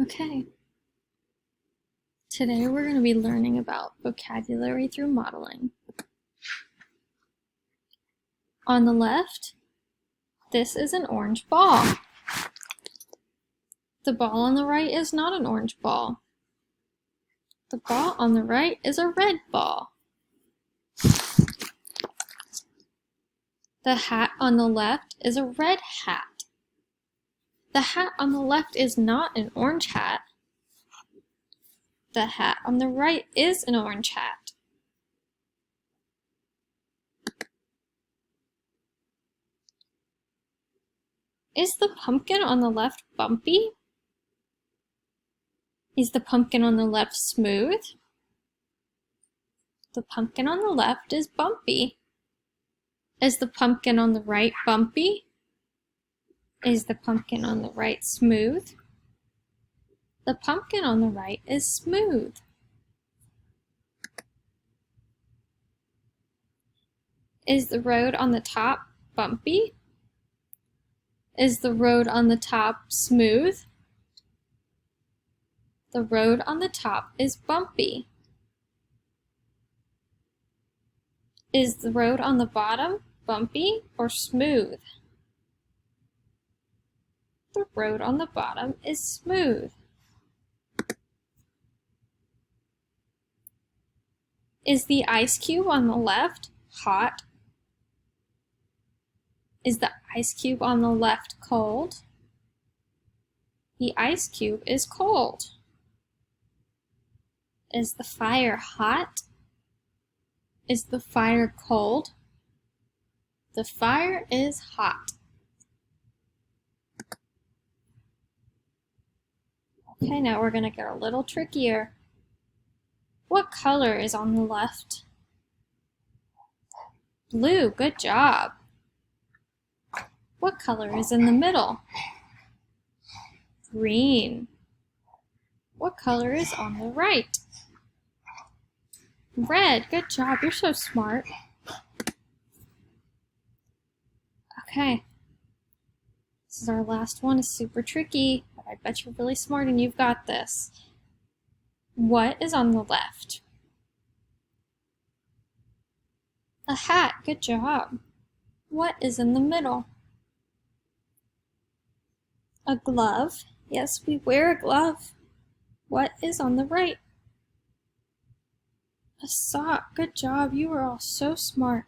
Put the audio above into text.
Okay. Today we're going to be learning about vocabulary through modeling. On the left, this is an orange ball. The ball on the right is not an orange ball. The ball on the right is a red ball. The hat on the left is a red hat. The hat on the left is not an orange hat. The hat on the right is an orange hat. Is the pumpkin on the left bumpy? Is the pumpkin on the left smooth? The pumpkin on the left is bumpy. Is the pumpkin on the right bumpy? Is the pumpkin on the right smooth? The pumpkin on the right is smooth. Is the road on the top bumpy? Is the road on the top smooth? The road on the top is bumpy. Is the road on the bottom bumpy or smooth? The road on the bottom is smooth. Is the ice cube on the left hot? Is the ice cube on the left cold? The ice cube is cold. Is the fire hot? Is the fire cold? The fire is hot. Okay, now we're going to get a little trickier. What color is on the left? Blue, good job. What color is in the middle? Green. What color is on the right? Red, good job, you're so smart. Okay, this is our last one. It's super tricky, but I bet you're really smart and you've got this. What is on the left? A hat, good job. What is in the middle? A glove, yes, we wear a glove. What is on the right? A sock, good job, you are all so smart.